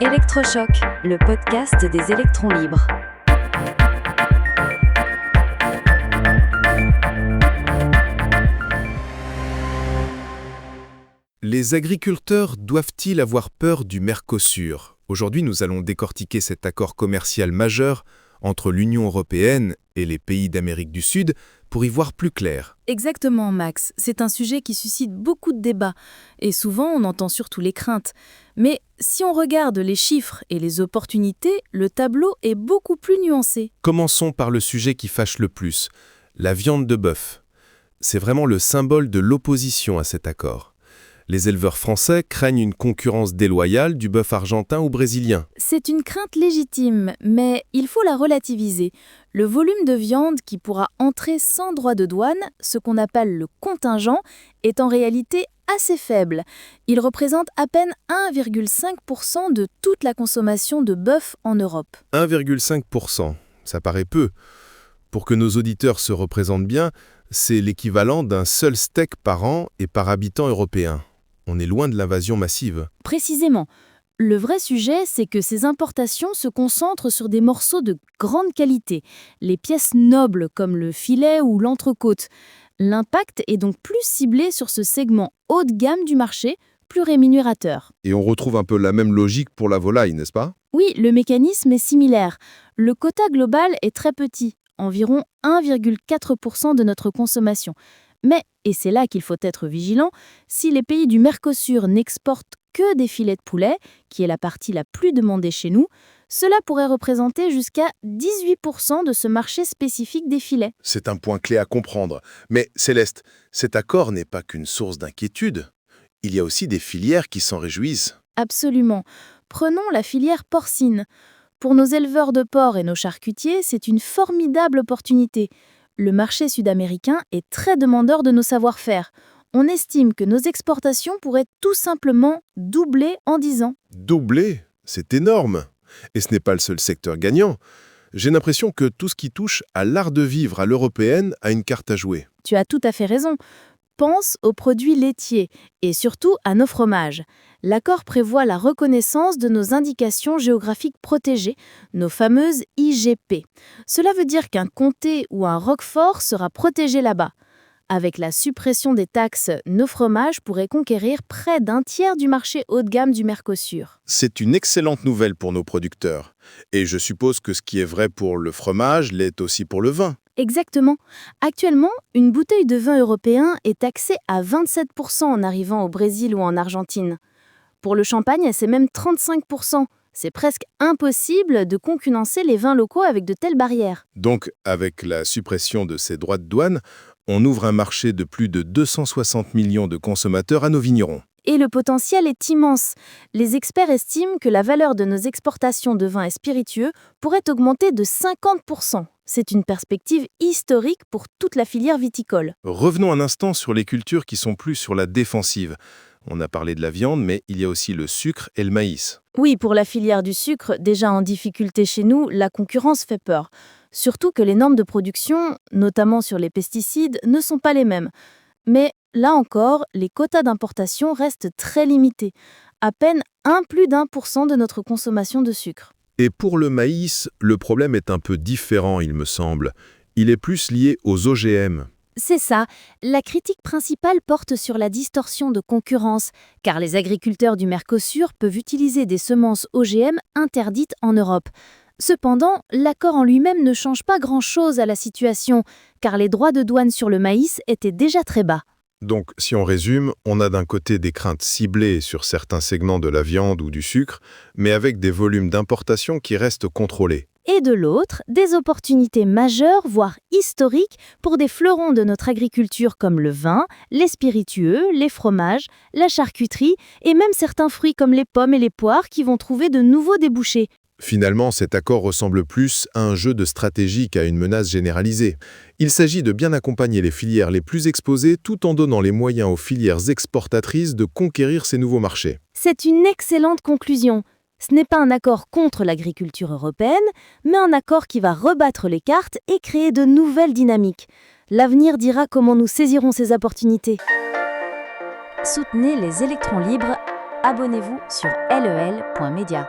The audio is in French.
Électrochoc, le podcast des électrons libres. Les agriculteurs doivent-ils avoir peur du Mercosur ? Aujourd'hui, nous allons décortiquer cet accord commercial majeur entre l'Union européenne et les pays d'Amérique du Sud pour y voir plus clair. Exactement, Max. C'est un sujet qui suscite beaucoup de débats. Et souvent, on entend surtout les craintes. Mais si on regarde les chiffres et les opportunités, le tableau est beaucoup plus nuancé. Commençons par le sujet qui fâche le plus, la viande de bœuf. C'est vraiment le symbole de l'opposition à cet accord. Les éleveurs français craignent une concurrence déloyale du bœuf argentin ou brésilien. C'est une crainte légitime, mais il faut la relativiser. Le volume de viande qui pourra entrer sans droit de douane, ce qu'on appelle le contingent, est en réalité assez faible. Il représente à peine 1,5% de toute la consommation de bœuf en Europe. 1,5%, ça paraît peu. Pour que nos auditeurs se représentent bien, c'est l'équivalent d'un seul steak par an et par habitant européen. On est loin de l'invasion massive. Précisément. Le vrai sujet, c'est que ces importations se concentrent sur des morceaux de grande qualité, les pièces nobles comme le filet ou l'entrecôte. L'impact est donc plus ciblé sur ce segment haut de gamme du marché, plus rémunérateur. Et on retrouve un peu la même logique pour la volaille, n'est-ce pas ? Oui, le mécanisme est similaire. Le quota global est très petit, environ 1,4% de notre consommation. Mais, et c'est là qu'il faut être vigilant, si les pays du Mercosur n'exportent que des filets de poulet, qui est la partie la plus demandée chez nous, cela pourrait représenter jusqu'à 18% de ce marché spécifique des filets. C'est un point clé à comprendre. Mais Céleste, cet accord n'est pas qu'une source d'inquiétude. Il y a aussi des filières qui s'en réjouissent. Absolument. Prenons la filière porcine. Pour nos éleveurs de porc et nos charcutiers, c'est une formidable opportunité. Le marché sud-américain est très demandeur de nos savoir-faire. On estime que nos exportations pourraient tout simplement doubler en 10 ans. Doubler, c'est énorme. Et ce n'est pas le seul secteur gagnant. J'ai l'impression que tout ce qui touche à l'art de vivre à l'européenne a une carte à jouer. Tu as tout à fait raison. Pense aux produits laitiers et surtout à nos fromages. L'accord prévoit la reconnaissance de nos indications géographiques protégées, nos fameuses IGP. Cela veut dire qu'un comté ou un roquefort sera protégé là-bas. Avec la suppression des taxes, nos fromages pourraient conquérir près d'un tiers du marché haut de gamme du Mercosur. C'est une excellente nouvelle pour nos producteurs. Et je suppose que ce qui est vrai pour le fromage l'est aussi pour le vin. Exactement. Actuellement, une bouteille de vin européen est taxée à 27% en arrivant au Brésil ou en Argentine. Pour le champagne, c'est même 35%. C'est presque impossible de concurrencer les vins locaux avec de telles barrières. Donc, avec la suppression de ces droits de douane, on ouvre un marché de plus de 260 millions de consommateurs à nos vignerons. Et le potentiel est immense. Les experts estiment que la valeur de nos exportations de vins et spiritueux pourrait augmenter de 50%. C'est une perspective historique pour toute la filière viticole. Revenons un instant sur les cultures qui sont plus sur la défensive. On a parlé de la viande, mais il y a aussi le sucre et le maïs. Oui, pour la filière du sucre, déjà en difficulté chez nous, la concurrence fait peur. Surtout que les normes de production, notamment sur les pesticides, ne sont pas les mêmes. Mais là encore, les quotas d'importation restent très limités. À peine plus d'1% de notre consommation de sucre. Et pour le maïs, le problème est un peu différent, il me semble. Il est plus lié aux OGM. C'est ça, la critique principale porte sur la distorsion de concurrence, car les agriculteurs du Mercosur peuvent utiliser des semences OGM interdites en Europe. Cependant, l'accord en lui-même ne change pas grand-chose à la situation, car les droits de douane sur le maïs étaient déjà très bas. Donc, si on résume, on a d'un côté des craintes ciblées sur certains segments de la viande ou du sucre, mais avec des volumes d'importation qui restent contrôlés. Et de l'autre, des opportunités majeures, voire historiques, pour des fleurons de notre agriculture comme le vin, les spiritueux, les fromages, la charcuterie et même certains fruits comme les pommes et les poires qui vont trouver de nouveaux débouchés. Finalement, cet accord ressemble plus à un jeu de stratégie qu'à une menace généralisée. Il s'agit de bien accompagner les filières les plus exposées tout en donnant les moyens aux filières exportatrices de conquérir ces nouveaux marchés. C'est une excellente conclusion. Ce n'est pas un accord contre l'agriculture européenne, mais un accord qui va rebattre les cartes et créer de nouvelles dynamiques. L'avenir dira comment nous saisirons ces opportunités. Soutenez les électrons libres. Abonnez-vous sur lel.media.